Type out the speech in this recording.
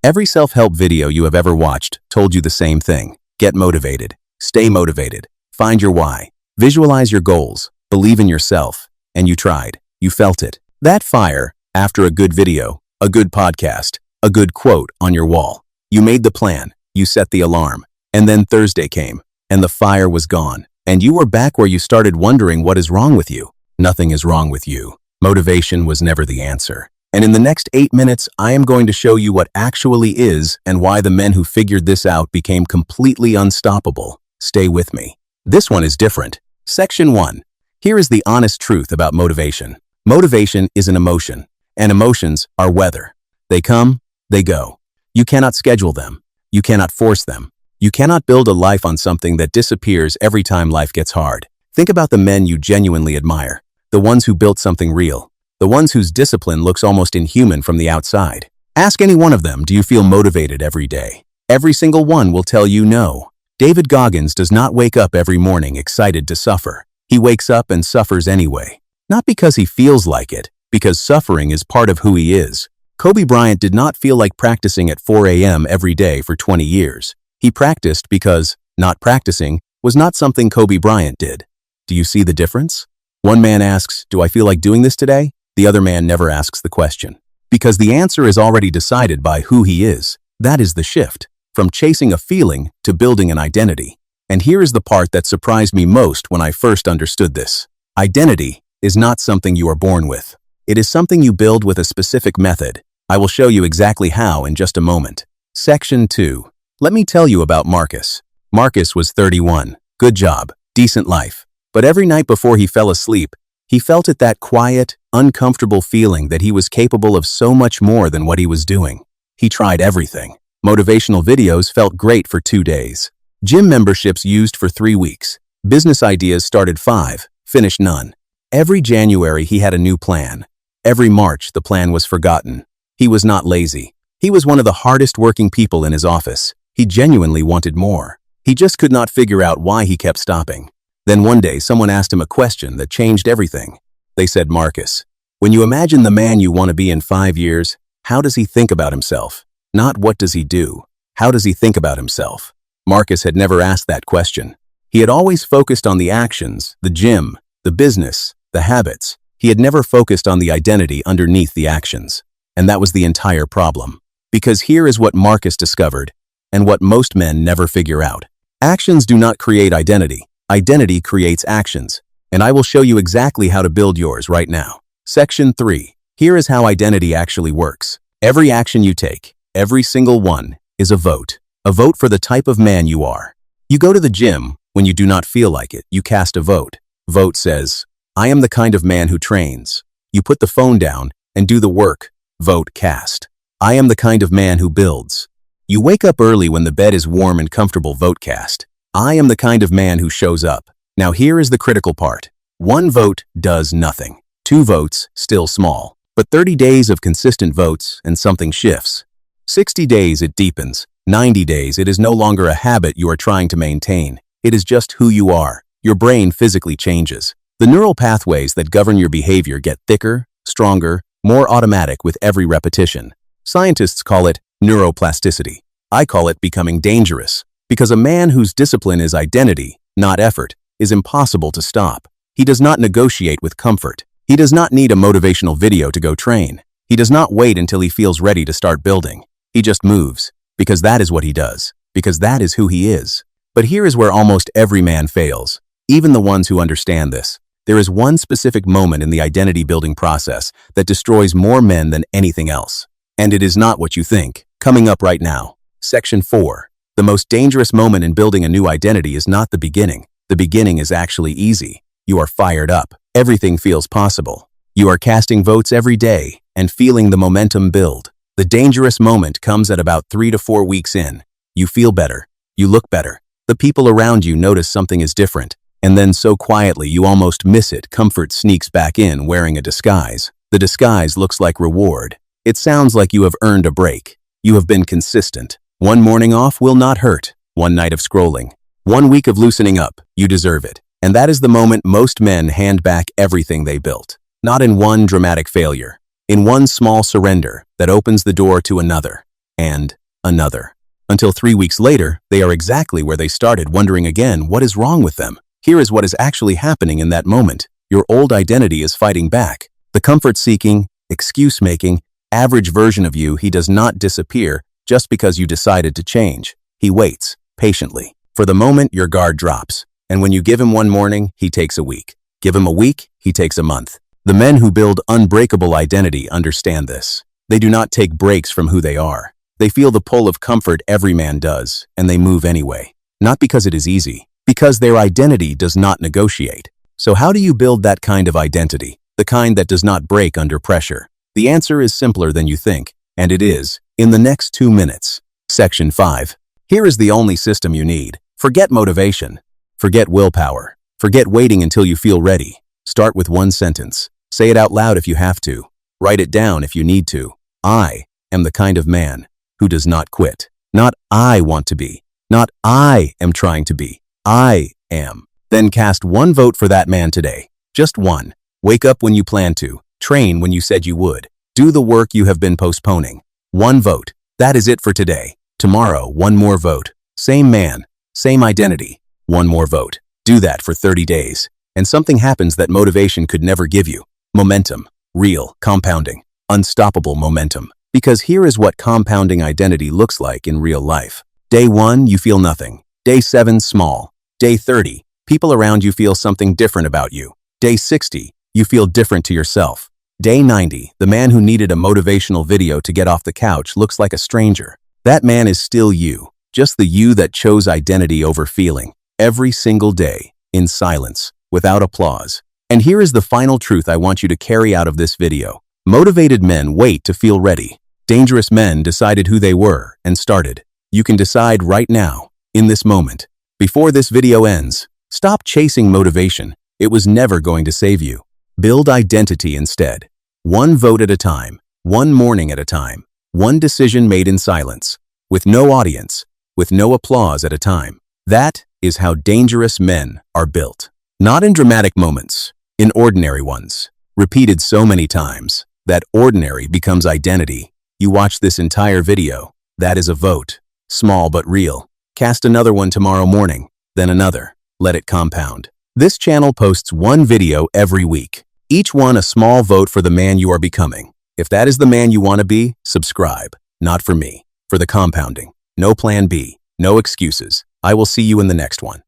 Every self-help video you have ever watched told you the same thing. Get motivated. Stay motivated. Find your why. Visualize your goals. Believe in yourself. And you tried. You felt it. That fire, after a good video, a good podcast, a good quote on your wall. You made the plan. You set the alarm. And then Thursday came, and the fire was gone. And you were back where you started wondering what is wrong with you. Nothing is wrong with you. Motivation was never the answer. And in the next 8 minutes, I am going to show you what actually is and why the men who figured this out became completely unstoppable. Stay with me. This one is different. Section 1. Here is the honest truth about motivation. Motivation is an emotion, and emotions are weather. They come, they go. You cannot schedule them. You cannot force them. You cannot build a life on something that disappears every time life gets hard. Think about the men you genuinely admire, the ones who built something real, the ones whose discipline looks almost inhuman from the outside. Ask any one of them, do you feel motivated every day? Every single one will tell you no. David Goggins does not wake up every morning excited to suffer. He wakes up and suffers anyway. Not because he feels like it, because suffering is part of who he is. Kobe Bryant did not feel like practicing at 4 a.m. every day for 20 years. He practiced because not practicing was not something Kobe Bryant did. Do you see the difference? One man asks, do I feel like doing this today? The other man never asks the question. Because the answer is already decided by who he is. That is the shift, from chasing a feeling to building an identity. And here is the part that surprised me most when I first understood this. Identity is not something you are born with. It is something you build with a specific method. I will show you exactly how in just a moment. Section 2. Let me tell you about Marcus. Marcus was 31. Good job. Decent life. But every night before he fell asleep, he felt that quiet, uncomfortable feeling that he was capable of so much more than what he was doing. He tried everything. Motivational videos felt great for 2 days. Gym memberships used for 3 weeks. Business ideas started 5, finished none. Every January he had a new plan. Every March the plan was forgotten. He was not lazy. He was one of the hardest working people in his office. He genuinely wanted more. He just could not figure out why he kept stopping. Then one day someone asked him a question that changed everything. They said, Marcus, when you imagine the man you want to be in 5 years, how does he think about himself? Not what does he do? How does he think about himself? Marcus had never asked that question. He had always focused on the actions, the gym, the business, the habits. He had never focused on the identity underneath the actions. And that was the entire problem. Because here is what Marcus discovered, and what most men never figure out. Actions do not create identity. Identity creates actions. And I will show you exactly how to build yours right now. Section 3. Here is how identity actually works. Every action you take, every single one, is a vote. A vote for the type of man you are. You go to the gym when you do not feel like it. You cast a vote. Vote says, I am the kind of man who trains. You put the phone down and do the work. Vote cast. I am the kind of man who builds. You wake up early when the bed is warm and comfortable. Vote cast. I am the kind of man who shows up. Now here is the critical part. 1 vote does nothing. 2 votes, still small. But 30 days of consistent votes and something shifts. 60 days it deepens. 90 days it is no longer a habit you are trying to maintain. It is just who you are. Your brain physically changes. The neural pathways that govern your behavior get thicker, stronger, more automatic with every repetition. Scientists call it neuroplasticity. I call it becoming dangerous. Because a man whose discipline is identity, not effort, is impossible to stop. He does not negotiate with comfort. He does not need a motivational video to go train. He does not wait until he feels ready to start building. He just moves. Because that is what he does. Because that is who he is. But here is where almost every man fails. Even the ones who understand this. There is one specific moment in the identity building process that destroys more men than anything else. And it is not what you think. Coming up right now. Section 4. The most dangerous moment in building a new identity is not the beginning. The beginning is actually easy. You are fired up. Everything feels possible. You are casting votes every day and feeling the momentum build. The dangerous moment comes at about 3 to 4 weeks in. You feel better. You look better. The people around you notice something is different. And then so quietly you almost miss it. Comfort sneaks back in wearing a disguise. The disguise looks like reward. It sounds like you have earned a break. You have been consistent. 1 morning off will not hurt. 1 night of scrolling. 1 week of loosening up. You deserve it. And that is the moment most men hand back everything they built. Not in one dramatic failure. In one small surrender that opens the door to another. and another. Until 3 weeks later, they are exactly where they started, wondering again what is wrong with them. Here is what is actually happening in that moment. Your old identity is fighting back. The comfort-seeking, excuse-making, average version of you, he does not disappear just because you decided to change. He waits, patiently. For the moment, your guard drops. And when you give him one morning, he takes a week. Give him a week, he takes a month. The men who build unbreakable identity understand this. They do not take breaks from who they are. They feel the pull of comfort every man does, and they move anyway. Not because it is easy, because their identity does not negotiate. So how do you build that kind of identity? The kind that does not break under pressure? The answer is simpler than you think, and it is, in the next 2 minutes. Section 5. Here is the only system you need. Forget motivation. Forget willpower. Forget waiting until you feel ready. Start with one sentence. Say it out loud if you have to. Write it down if you need to. I am the kind of man who does not quit. Not I want to be. Not I am trying to be. I am. Then cast one vote for that man today. Just one. Wake up when you plan to. Train when you said you would. Do the work you have been postponing. One vote. That is it for today. Tomorrow, one more vote. Same man, same identity. One more vote. Do that for 30 days. And something happens that motivation could never give you. Momentum. Real, compounding, unstoppable momentum. Because here is what compounding identity looks like in real life. Day 1, you feel nothing. Day 7, small. Day 30, people around you feel something different about you. Day 60, you feel different to yourself. Day 90, the man who needed a motivational video to get off the couch looks like a stranger. That man is still you, just the you that chose identity over feeling. Every single day, in silence, without applause. And here is the final truth I want you to carry out of this video. Motivated men wait to feel ready. Dangerous men decided who they were and started. You can decide right now, in this moment. Before this video ends, stop chasing motivation. It was never going to save you. Build identity instead. One vote at a time, one morning at a time, one decision made in silence, with no audience, with no applause at a time. That is how dangerous men are built. Not in dramatic moments, in ordinary ones, repeated so many times that ordinary becomes identity. You watch this entire video. That is a vote. Small but real. Cast another one tomorrow morning, then another. Let it compound. This channel posts one video every week. Each one a small vote for the man you are becoming. If that is the man you want to be, subscribe. Not for me. For the compounding. No plan B. No excuses. I will see you in the next one.